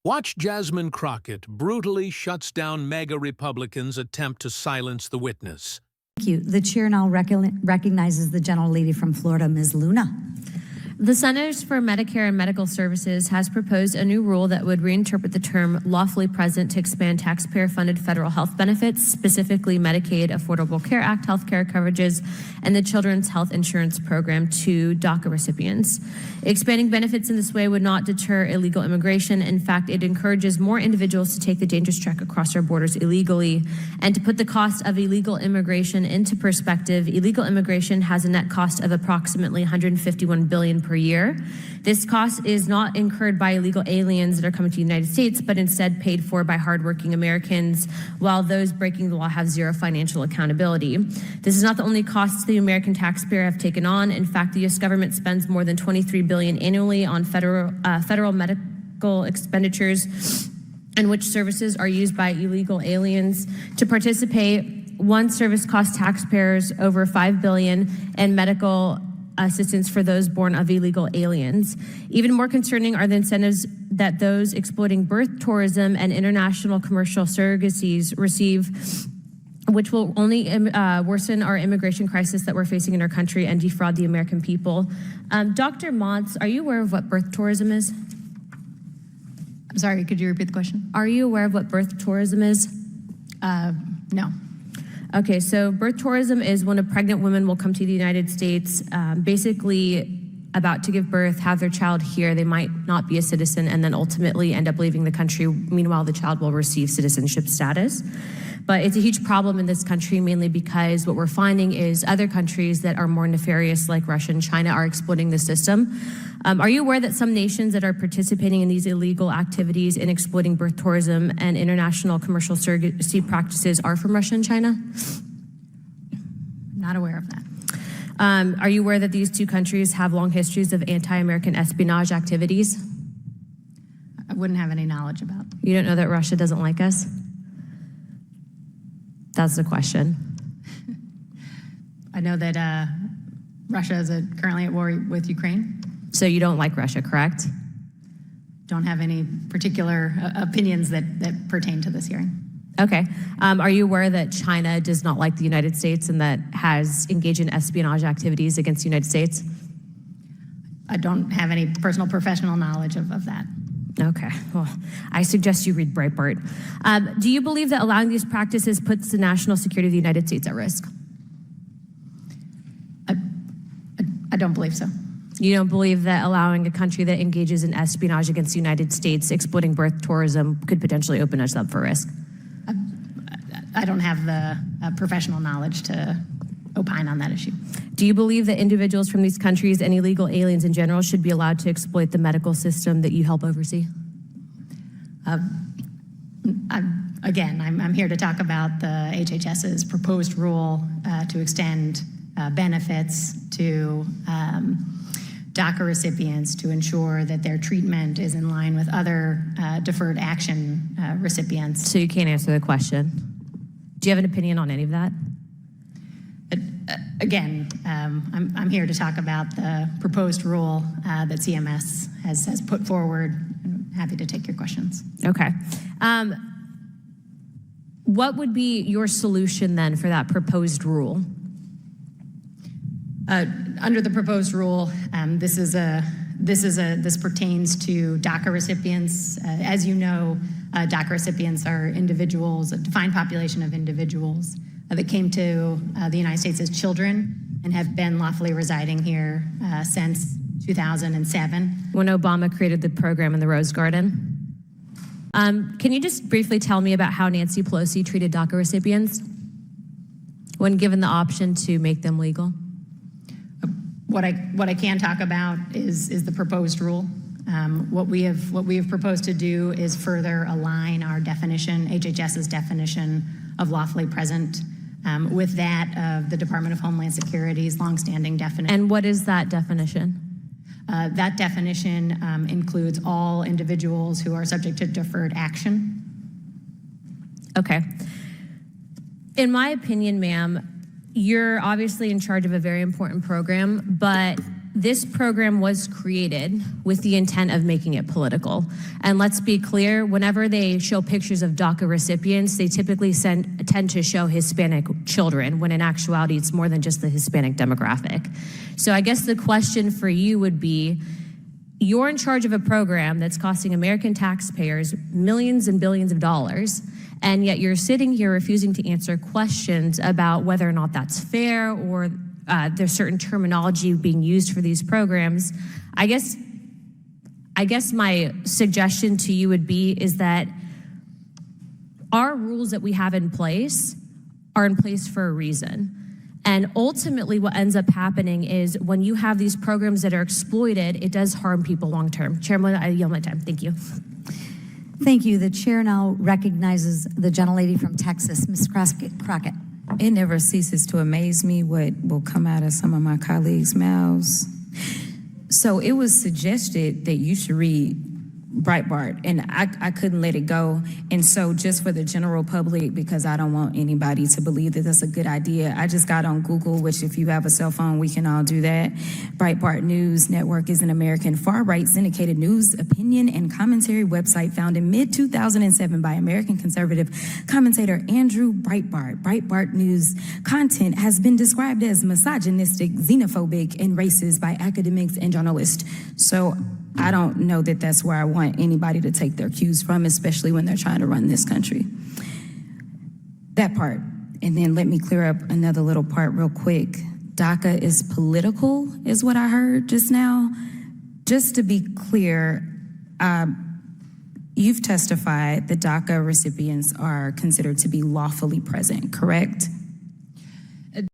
Watch Jasmine Crockett brutally shuts down MAGA Republicans' attempt to silence the witness. Thank you. The chair now recognizes the gentlelady from Florida, Ms. Luna. The Centers for Medicare and Medical Services has proposed a new rule that would reinterpret the term lawfully present to expand taxpayer-funded federal health benefits, specifically Medicaid, Affordable Care Act healthcare coverages, and the Children's Health Insurance Program to DACA recipients. Expanding benefits in this way would not deter illegal immigration. In fact, it encourages more individuals to take the dangerous trek across our borders illegally. And to put the cost of illegal immigration into perspective, illegal immigration has a net cost of approximately $151 billion per year. This cost is not incurred by illegal aliens that are coming to the United States, but instead paid for by hardworking Americans, while those breaking the law have zero financial accountability. This is not the only costs the American taxpayer have taken on. In fact, the U.S. government spends more than $23 billion annually on federal medical expenditures in which services are used by illegal aliens to participate. One service costs taxpayers over $5 billion in medical assistance for those born of illegal aliens. Even more concerning are the incentives that those exploiting birth tourism and international commercial surrogacies receive, which will only worsen our immigration crisis that we're facing in our country and defraud the American people. Dr. Montz, are you aware of what birth tourism is? I'm sorry, could you repeat the question? Are you aware of what birth tourism is? No. Okay, so birth tourism is when a pregnant woman will come to the United States, basically about to give birth, have their child here. They might not be a citizen and then ultimately end up leaving the country. Meanwhile, the child will receive citizenship status. But it's a huge problem in this country, mainly because what we're finding is other countries that are more nefarious, like Russia and China, are exploiting the system. Are you aware that some nations that are participating in these illegal activities in exploiting birth tourism and international commercial surrogacy practices are from Russia and China? Not aware of that. Are you aware that these two countries have long histories of anti-American espionage activities? I wouldn't have any knowledge about. You don't know that Russia doesn't like us? That's the question. I know that Russia is currently at war with Ukraine. So you don't like Russia, correct? Don't have any particular opinions that pertain to this hearing. Okay. Are you aware that China does not like the United States and that has engaged in espionage activities against the United States? I don't have any personal professional knowledge of that. Okay, well, I suggest you read Breitbart. Do you believe that allowing these practices puts the national security of the United States at risk? I don't believe so. You don't believe that allowing a country that engages in espionage against the United States, exploiting birth tourism, could potentially open us up for risk? I don't have the professional knowledge to opine on that issue. Do you believe that individuals from these countries and illegal aliens in general should be allowed to exploit the medical system that you help oversee? I'm here to talk about the HHS's proposed rule to extend benefits to DACA recipients to ensure that their treatment is in line with other deferred action recipients. So you can't answer the question. Do you have an opinion on any of that? I'm here to talk about the proposed rule that CMS has put forward. I'm happy to take your questions. Okay. What would be your solution then for that proposed rule? Under the proposed rule, this pertains to DACA recipients. As you know, DACA recipients are individuals, a defined population of individuals that came to the United States as children and have been lawfully residing here since 2007. When Obama created the program in the Rose Garden. Can you just briefly tell me about how Nancy Pelosi treated DACA recipients when given the option to make them legal? What I can talk about is the proposed rule. What we have proposed to do is further align our definition, HHS's definition of lawfully present, with that of the Department of Homeland Security's longstanding definition. And what is that definition? That definition includes all individuals who are subject to deferred action. Okay. In my opinion, ma'am, you're obviously in charge of a very important program, but this program was created with the intent of making it political. And let's be clear, whenever they show pictures of DACA recipients, they typically tend to show Hispanic children, when in actuality, it's more than just the Hispanic demographic. So I guess the question for you would be, you're in charge of a program that's costing American taxpayers millions and billions of dollars, and yet you're sitting here refusing to answer questions about whether or not that's fair, or there's certain terminology being used for these programs. I guess my suggestion to you would be is that our rules that we have in place are in place for a reason. And ultimately what ends up happening is when you have these programs that are exploited, it does harm people long term. Chairman, I yield my time. Thank you. Thank you. The chair now recognizes the gentlelady from Texas, Ms. Crockett. It never ceases to amaze me what will come out of some of my colleagues' mouths. So it was suggested that you should read Breitbart, and I couldn't let it go. And so just for the general public, because I don't want anybody to believe that that's a good idea, I just got on Google, which if you have a cell phone, we can all do that. Breitbart News Network is an American far-right syndicated news, opinion, and commentary website founded mid-2007 by American conservative commentator Andrew Breitbart. Breitbart News content has been described as misogynistic, xenophobic, and racist by academics and journalists. So I don't know that that's where I want anybody to take their cues from, especially when they're trying to run this country. That part. And then let me clear up another little part real quick. DACA is political, is what I heard just now. Just to be clear, you've testified that DACA recipients are considered to be lawfully present, correct?